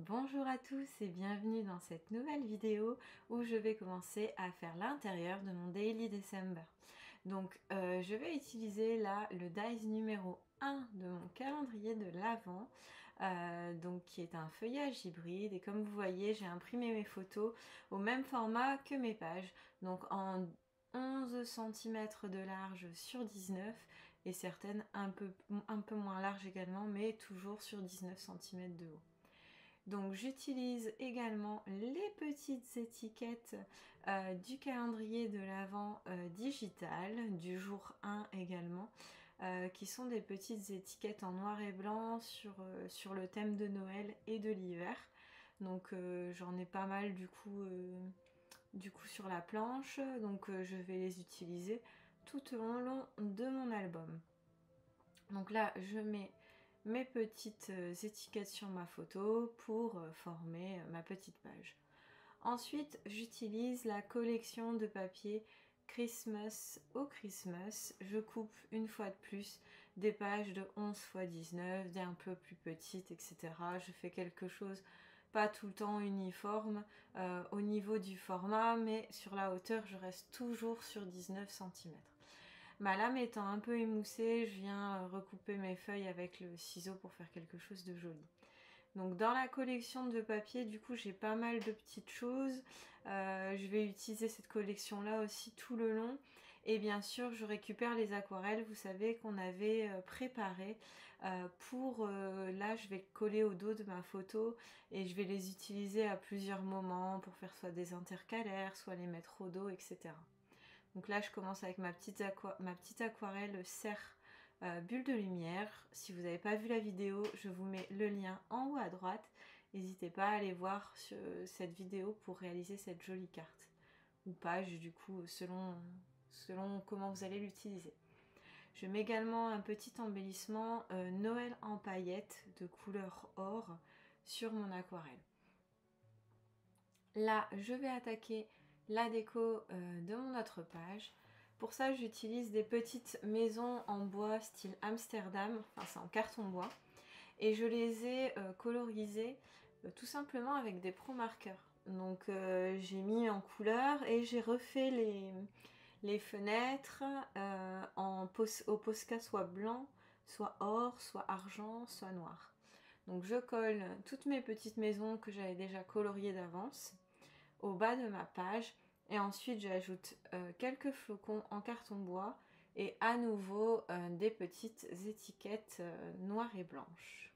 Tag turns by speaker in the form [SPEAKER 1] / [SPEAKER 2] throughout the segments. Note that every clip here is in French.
[SPEAKER 1] Bonjour à tous et bienvenue dans cette nouvelle vidéo où je vais commencer à faire l'intérieur de mon Daily December. Donc je vais utiliser là le dies numéro 1 de mon calendrier de l'Avent, donc qui est un feuillage hybride, et comme vous voyez j'ai imprimé mes photos au même format que mes pages, donc en 11 cm de large sur 19 et certaines un peu moins larges également, mais toujours sur 19 cm de haut. Donc j'utilise également les petites étiquettes du calendrier de l'Avent digital, du jour 1 également, qui sont des petites étiquettes en noir et blanc sur le thème de Noël et de l'hiver. Donc j'en ai pas mal du coup sur la planche, donc je vais les utiliser tout au long de mon album. Donc là je mets mes petites étiquettes sur ma photo pour former ma petite page. Ensuite, j'utilise la collection de papier Christmas au Christmas. Je coupe une fois de plus des pages de 11 x 19, des un peu plus petites, etc. Je fais quelque chose pas tout le temps uniforme au niveau du format, mais sur la hauteur, je reste toujours sur 19 cm. Ma lame étant un peu émoussée, je viens recouper mes feuilles avec le ciseau pour faire quelque chose de joli. Donc dans la collection de papier, du coup, j'ai pas mal de petites choses. Je vais utiliser cette collection-là aussi tout le long. Et bien sûr, je récupère les aquarelles, vous savez, qu'on avait préparées là, je vais coller au dos de ma photo et je vais les utiliser à plusieurs moments pour faire soit des intercalaires, soit les mettre au dos, etc. Donc là, je commence avec ma petite aquarelle Serre bulle de lumière. Si vous n'avez pas vu la vidéo, je vous mets le lien en haut à droite. N'hésitez pas à aller voir cette vidéo pour réaliser cette jolie carte. Ou page, du coup, selon comment vous allez l'utiliser. Je mets également un petit embellissement Noël en paillettes de couleur or sur mon aquarelle. Là, je vais attaquer la déco de mon autre page. Pour ça, j'utilise des petites maisons en bois style Amsterdam, enfin c'est en carton bois, et je les ai colorisées tout simplement avec des pro marqueurs. Donc j'ai mis en couleur et j'ai refait les fenêtres au Posca soit blanc, soit or, soit argent, soit noir. Donc je colle toutes mes petites maisons que j'avais déjà coloriées d'avance au bas de ma page, et ensuite j'ajoute quelques flocons en carton bois et à nouveau des petites étiquettes noires et blanches.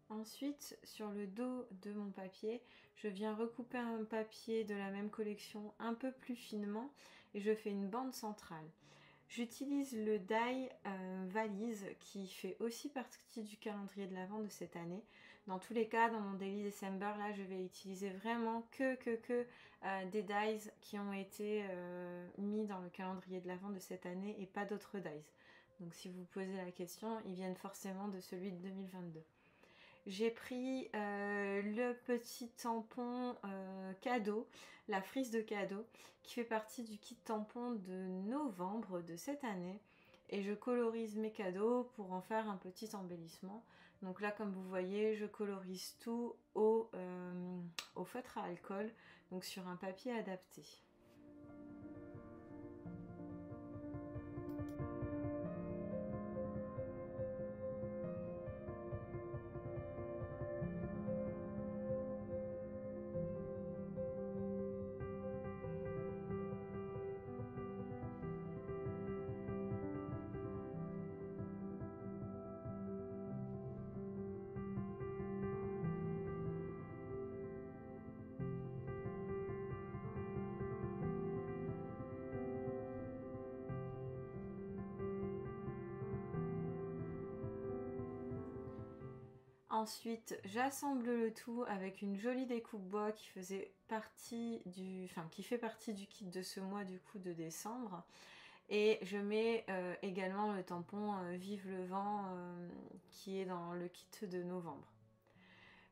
[SPEAKER 1] Ensuite, sur le dos de mon papier, je viens recouper un papier de la même collection un peu plus finement et je fais une bande centrale. J'utilise le die valise qui fait aussi partie du calendrier de l'Avent de cette année. Dans tous les cas, dans mon Daily December, là, je vais utiliser vraiment que des dies qui ont été mis dans le calendrier de l'Avent de cette année et pas d'autres dies. Donc si vous posez la question, ils viennent forcément de celui de 2022. J'ai pris le petit tampon cadeau, la frise de cadeau, qui fait partie du kit tampon de novembre de cette année. Et je colorise mes cadeaux pour en faire un petit embellissement. Donc là, comme vous voyez, je colorise tout au feutre à alcool, donc sur un papier adapté. Ensuite, j'assemble le tout avec une jolie découpe bois qui fait partie du kit de ce mois du coup de décembre. Et je mets également le tampon Vive le vent qui est dans le kit de novembre.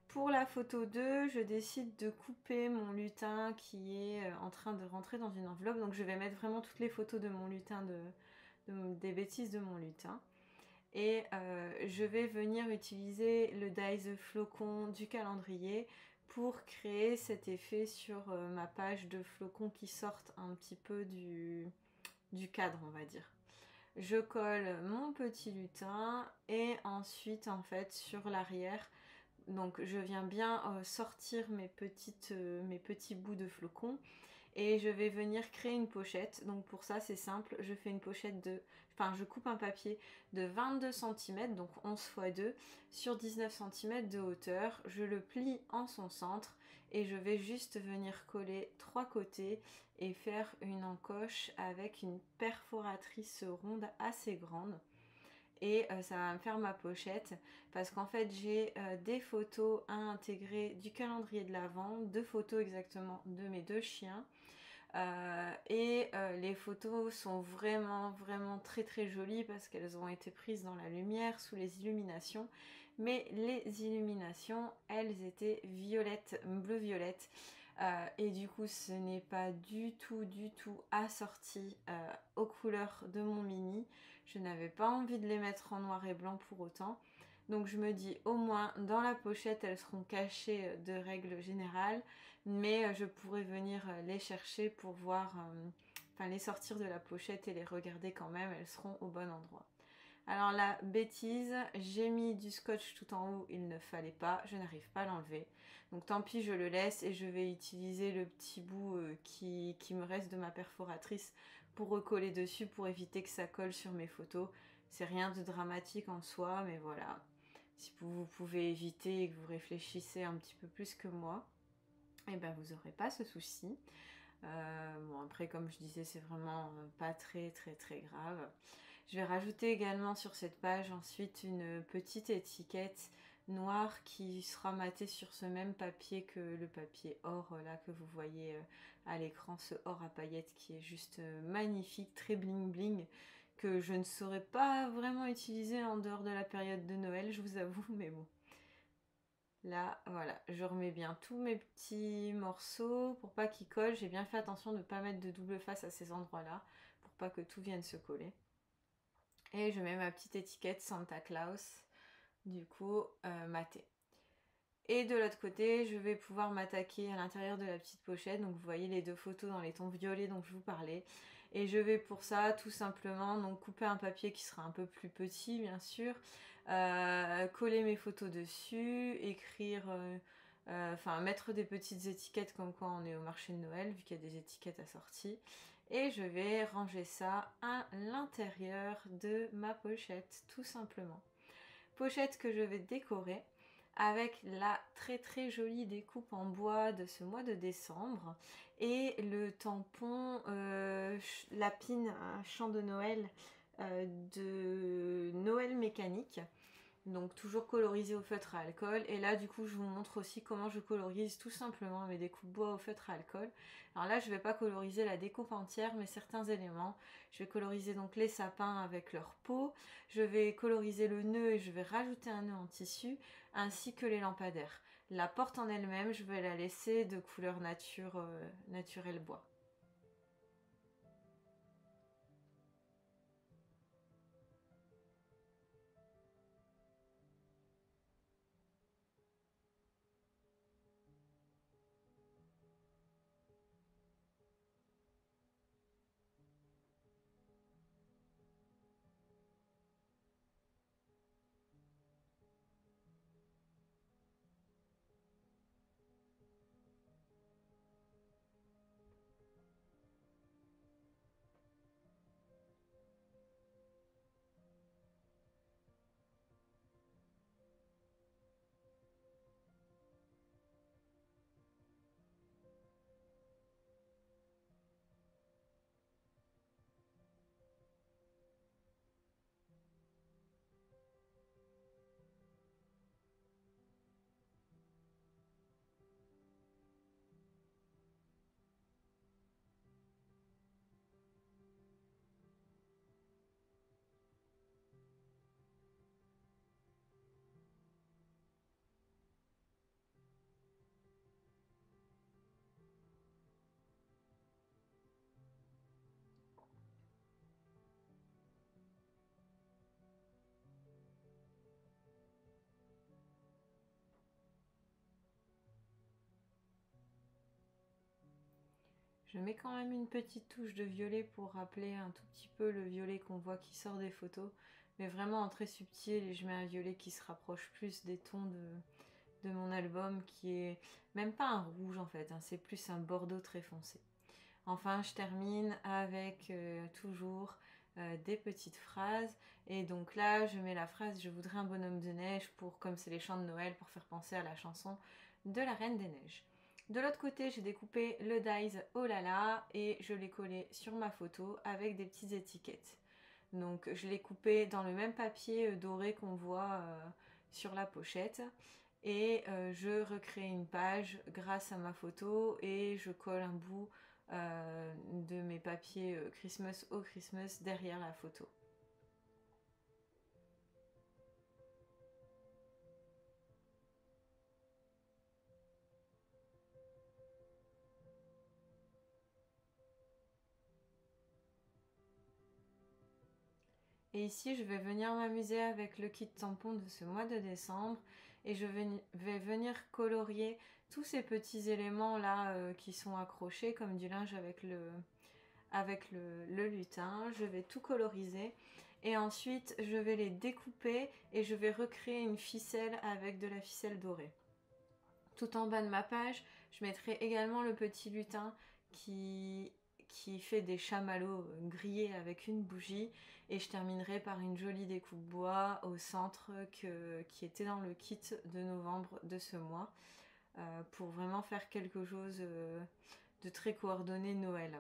[SPEAKER 1] Pour la photo 2, je décide de couper mon lutin qui est en train de rentrer dans une enveloppe. Donc je vais mettre vraiment toutes les photos de mon lutin, des bêtises de mon lutin. Et je vais venir utiliser le dies flocon du calendrier pour créer cet effet sur ma page de flocons qui sortent un petit peu du cadre, on va dire. Je colle mon petit lutin et ensuite en fait sur l'arrière, donc je viens bien sortir mes petits bouts de flocons et je vais venir créer une pochette. Donc pour ça c'est simple, je fais une pochette je coupe un papier de 22 cm, donc 11 x 2 sur 19 cm de hauteur, je le plie en son centre et je vais juste venir coller 3 côtés et faire une encoche avec une perforatrice ronde assez grande. Et ça va me faire ma pochette parce qu'en fait j'ai des photos à intégrer du calendrier de l'Avent, 2 photos exactement de mes 2 chiens. Les photos sont vraiment très très jolies parce qu'elles ont été prises dans la lumière sous les illuminations, mais les illuminations elles étaient violettes, bleu violette, et du coup ce n'est pas du tout assorti aux couleurs de mon mini. Je n'avais pas envie de les mettre en noir et blanc pour autant, donc je me dis au moins dans la pochette elles seront cachées de règle générale, mais je pourrais venir les chercher pour voir, les sortir de la pochette et les regarder quand même, elles seront au bon endroit. Alors la bêtise, j'ai mis du scotch tout en haut, il ne fallait pas, je n'arrive pas à l'enlever. Donc tant pis, je le laisse et je vais utiliser le petit bout qui me reste de ma perforatrice pour recoller dessus pour éviter que ça colle sur mes photos. C'est rien de dramatique en soi, mais voilà. Si vous pouvez éviter et que vous réfléchissez un petit peu plus que moi, et ben vous n'aurez pas ce souci. Bon après comme je disais c'est vraiment pas très grave. Je vais rajouter également sur cette page ensuite une petite étiquette noire qui sera matée sur ce même papier que le papier or là que vous voyez à l'écran, ce or à paillettes qui est juste magnifique, très bling bling, que je ne saurais pas vraiment utiliser en dehors de la période de Noël, je vous avoue, mais bon. Là, voilà, je remets bien tous mes petits morceaux pour pas qu'ils collent. J'ai bien fait attention de ne pas mettre de double face à ces endroits-là pour pas que tout vienne se coller. Et je mets ma petite étiquette Santa Claus, du coup, matée. Et de l'autre côté, je vais pouvoir m'attaquer à l'intérieur de la petite pochette. Donc vous voyez les 2 photos dans les tons violets dont je vous parlais. Et je vais pour ça tout simplement donc couper un papier qui sera un peu plus petit bien sûr, coller mes photos dessus, écrire, mettre des petites étiquettes comme quoi on est au marché de Noël vu qu'il y a des étiquettes assorties. Et je vais ranger ça à l'intérieur de ma pochette tout simplement. Pochette que je vais décorer avec la très jolie découpe en bois de ce mois de décembre et le tampon lapine, un chant de Noël de Noël mécanique, donc toujours colorisé au feutre à alcool. Et là du coup je vous montre aussi comment je colorise tout simplement mes découpes bois au feutre à alcool. Alors là je vais pas coloriser la découpe entière mais certains éléments. Je vais coloriser donc les sapins avec leur peau, je vais coloriser le nœud et je vais rajouter un nœud en tissu, ainsi que les lampadaires. La porte en elle-même je vais la laisser de couleur naturelle bois. Je mets quand même une petite touche de violet pour rappeler un tout petit peu le violet qu'on voit qui sort des photos, mais vraiment en très subtil, et je mets un violet qui se rapproche plus des tons de mon album, qui est même pas un rouge en fait, hein, c'est plus un bordeaux très foncé. Enfin, je termine avec toujours des petites phrases. Et donc là, je mets la phrase « Je voudrais un bonhomme de neige » pour, comme c'est les chants de Noël, pour faire penser à la chanson de la Reine des Neiges. De l'autre côté, j'ai découpé le dies Oh là là et je l'ai collé sur ma photo avec des petites étiquettes. Donc je l'ai coupé dans le même papier doré qu'on voit sur la pochette. Et je recrée une page grâce à ma photo et je colle un bout de mes papiers Christmas au Christmas derrière la photo. Et ici, je vais venir m'amuser avec le kit tampon de ce mois de décembre et je vais venir colorier tous ces petits éléments là qui sont accrochés comme du linge avec le lutin. Je vais tout coloriser et ensuite je vais les découper et je vais recréer une ficelle avec de la ficelle dorée. Tout en bas de ma page, je mettrai également le petit lutin qui fait des chamallows grillés avec une bougie, et je terminerai par une jolie découpe bois au centre qui était dans le kit de novembre de ce mois pour vraiment faire quelque chose de très coordonné Noël.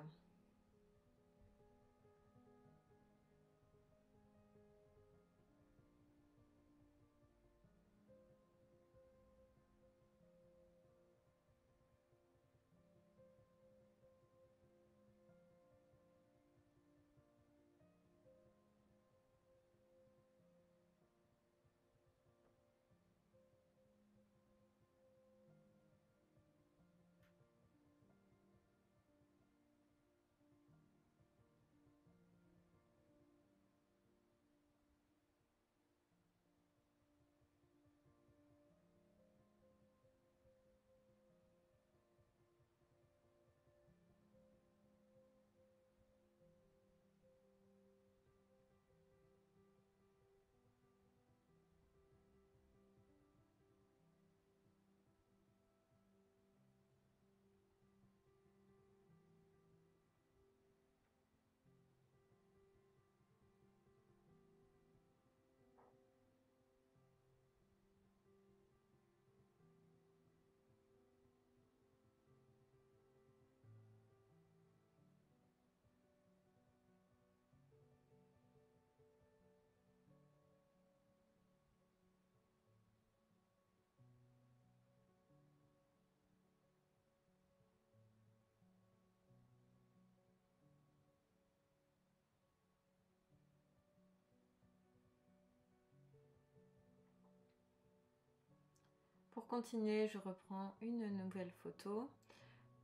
[SPEAKER 1] Pour continuer, je reprends une nouvelle photo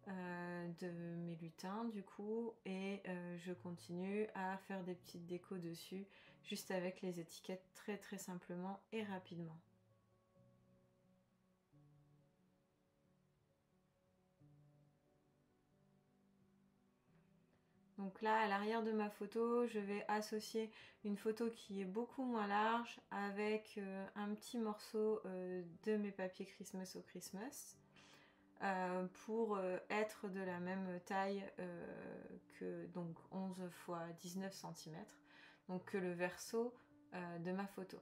[SPEAKER 1] de mes lutins du coup et je continue à faire des petites décos dessus juste avec les étiquettes très simplement et rapidement. Donc là, à l'arrière de ma photo, je vais associer une photo qui est beaucoup moins large avec un petit morceau de mes papiers Christmas au Christmas pour être de la même taille que donc 11 x 19 cm, donc que le verso de ma photo.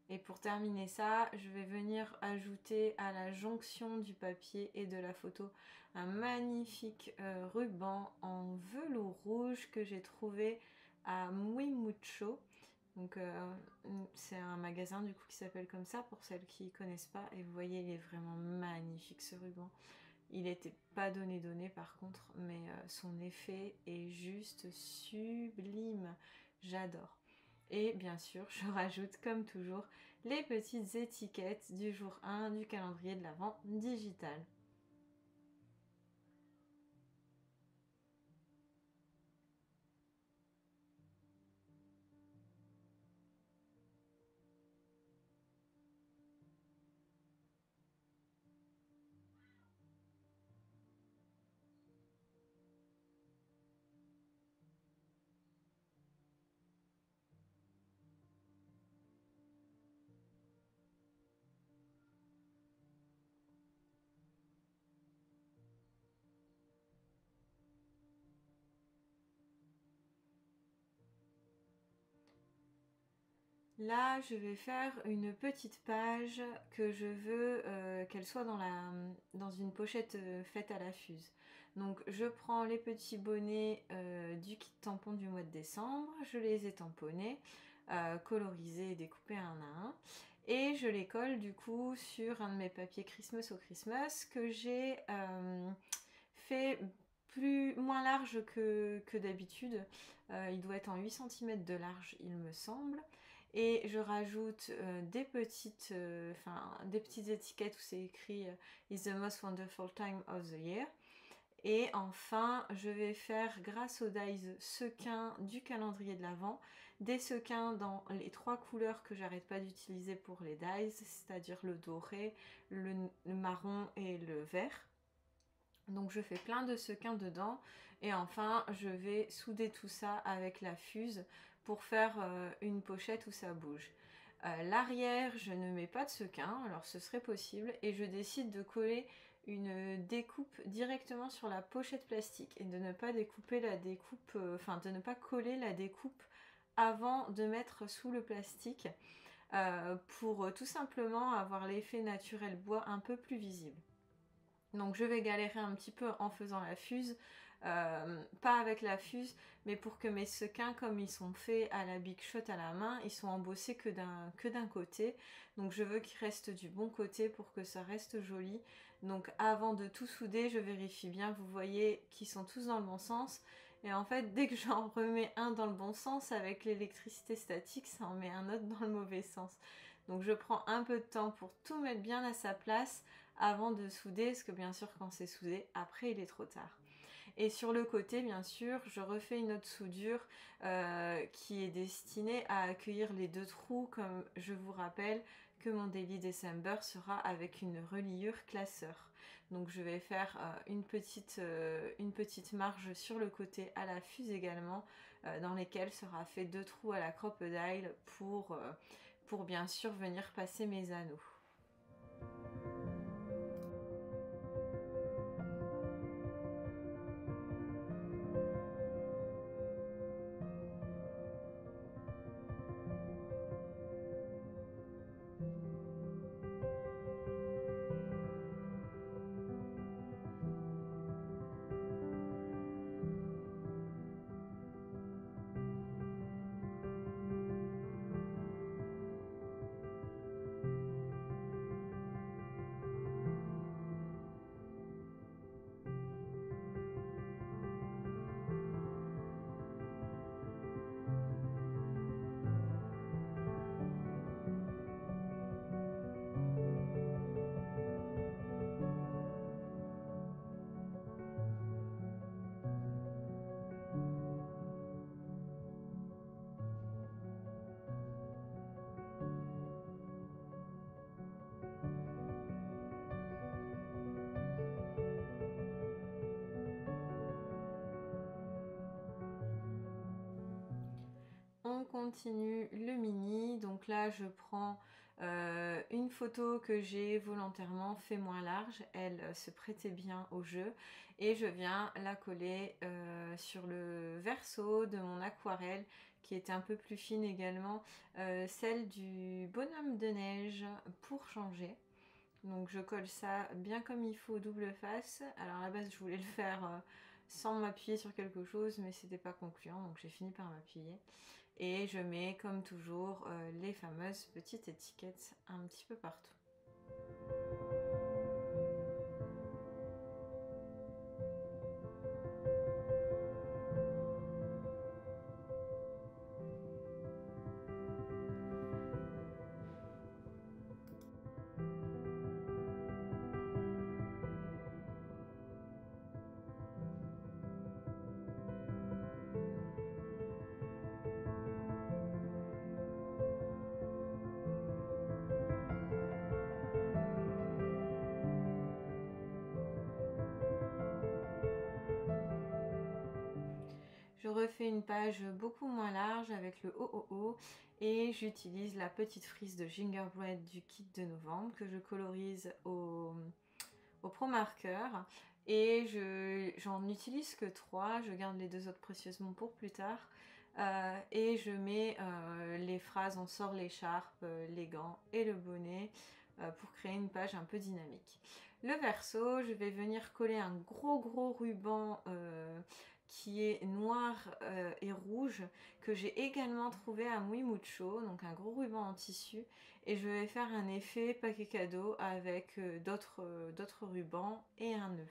[SPEAKER 1] Et pour terminer ça, je vais venir ajouter à la jonction du papier et de la photo un magnifique ruban en velours rouge que j'ai trouvé à Muy Mucho. Donc c'est un magasin du coup qui s'appelle comme ça pour celles qui ne connaissent pas. Et vous voyez, il est vraiment magnifique ce ruban. Il n'était pas donné par contre, mais son effet est juste sublime. J'adore. Et bien sûr, je rajoute comme toujours les petites étiquettes du jour 1 du calendrier de l'Avent digital. Là, je vais faire une petite page que je veux qu'elle soit dans une pochette faite à la fuse. Donc, je prends les petits bonnets du kit tampon du mois de décembre, je les ai tamponnés, colorisés et découpés un à un. Et je les colle du coup sur un de mes papiers Christmas au Christmas que j'ai fait moins large que d'habitude. Il doit être en 8 cm de large, il me semble. Et je rajoute des petites étiquettes où c'est écrit It's the most wonderful time of the year. Et enfin, je vais faire, grâce aux dies sequins du calendrier de l'Avent, des sequins dans les 3 couleurs que j'arrête pas d'utiliser pour les dies, c'est-à-dire le doré, le marron et le vert. Donc je fais plein de sequins dedans et enfin je vais souder tout ça avec la fuse pour faire une pochette où ça bouge. L'arrière, je ne mets pas de sequins, alors ce serait possible, et je décide de coller une découpe directement sur la pochette plastique et de ne pas découper la découpe, de ne pas coller la découpe avant de mettre sous le plastique pour tout simplement avoir l'effet naturel bois un peu plus visible. Donc je vais galérer un petit peu en faisant la fuse, pas avec la fuse, mais pour que mes sequins, comme ils sont faits à la Big Shot à la main, ils sont embossés que d'un côté. Donc je veux qu'ils restent du bon côté pour que ça reste joli. Donc avant de tout souder, je vérifie bien, vous voyez qu'ils sont tous dans le bon sens. Et en fait, dès que j'en remets un dans le bon sens, avec l'électricité statique, ça en met un autre dans le mauvais sens. Donc je prends un peu de temps pour tout mettre bien à sa place avant de souder, parce que bien sûr quand c'est soudé, après il est trop tard. Et sur le côté, bien sûr, je refais une autre soudure qui est destinée à accueillir les 2 trous, comme je vous rappelle que mon Daily December sera avec une reliure classeur. Donc je vais faire une petite marge sur le côté à la fuse également, dans lesquelles sera fait 2 trous à la crocodile pour bien sûr venir passer mes anneaux. On continue le mini, donc là je prends une photo que j'ai volontairement fait moins large, elle se prêtait bien au jeu, et je viens la coller sur le verso de mon aquarelle qui était un peu plus fine également, celle du bonhomme de neige pour changer. Donc je colle ça bien comme il faut double face. Alors à la base je voulais le faire sans m'appuyer sur quelque chose, mais c'était pas concluant, donc j'ai fini par m'appuyer. Et je mets comme toujours les fameuses petites étiquettes un petit peu partout. Je refais une page beaucoup moins large avec le OOO et j'utilise la petite frise de gingerbread du kit de novembre que je colorise au Pro Marker, et j'en utilise que 3, je garde les 2 autres précieusement pour plus tard. et je mets les phrases on sort l'écharpe, les gants et le bonnet pour créer une page un peu dynamique. Le verso, je vais venir coller un gros ruban qui est noir et rouge, que j'ai également trouvé à Muy Mucho, donc un gros ruban en tissu, et je vais faire un effet paquet cadeau avec d'autres rubans et un nœud.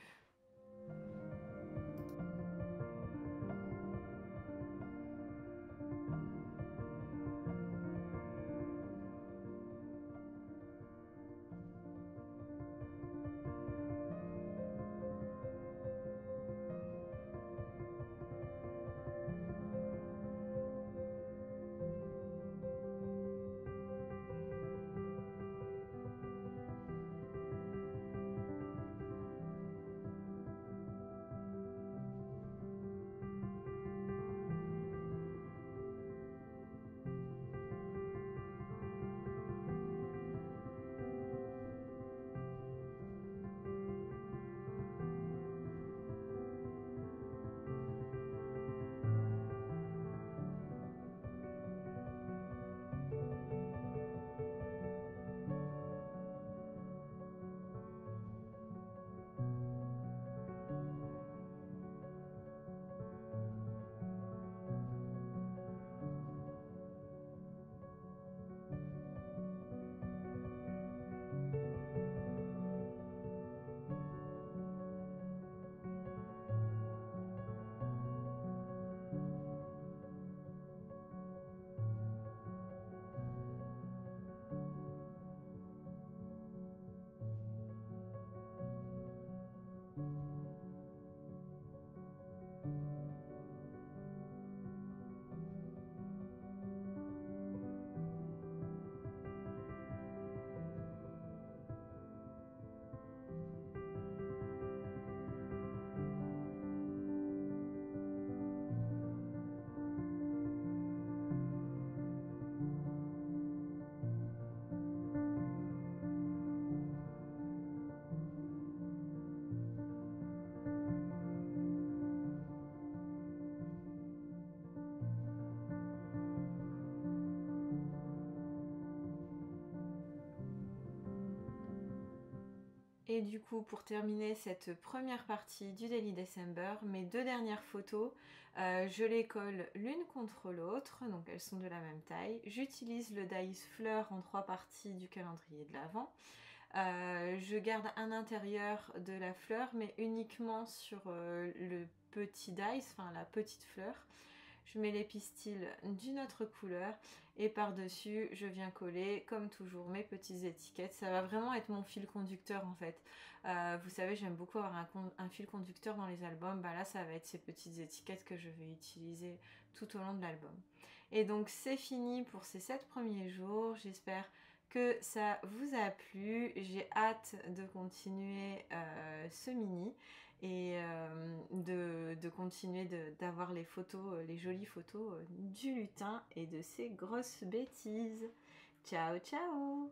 [SPEAKER 1] Et du coup, pour terminer cette première partie du Daily December, mes deux dernières photos, je les colle l'une contre l'autre, donc elles sont de la même taille. J'utilise le dies fleur en 3 parties du calendrier de l'Avent. Je garde un intérieur de la fleur, mais uniquement sur le petit dice, enfin la petite fleur. Je mets les pistils d'une autre couleur et par-dessus, je viens coller, comme toujours, mes petites étiquettes. Ça va vraiment être mon fil conducteur en fait. Vous savez, j'aime beaucoup avoir un fil conducteur dans les albums. Bah là, ça va être ces petites étiquettes que je vais utiliser tout au long de l'album. Et donc, c'est fini pour ces 7 premiers jours. J'espère que ça vous a plu. J'ai hâte de continuer ce mini et de continuer d'avoir les photos, les jolies photos du lutin et de ses grosses bêtises. Ciao ciao!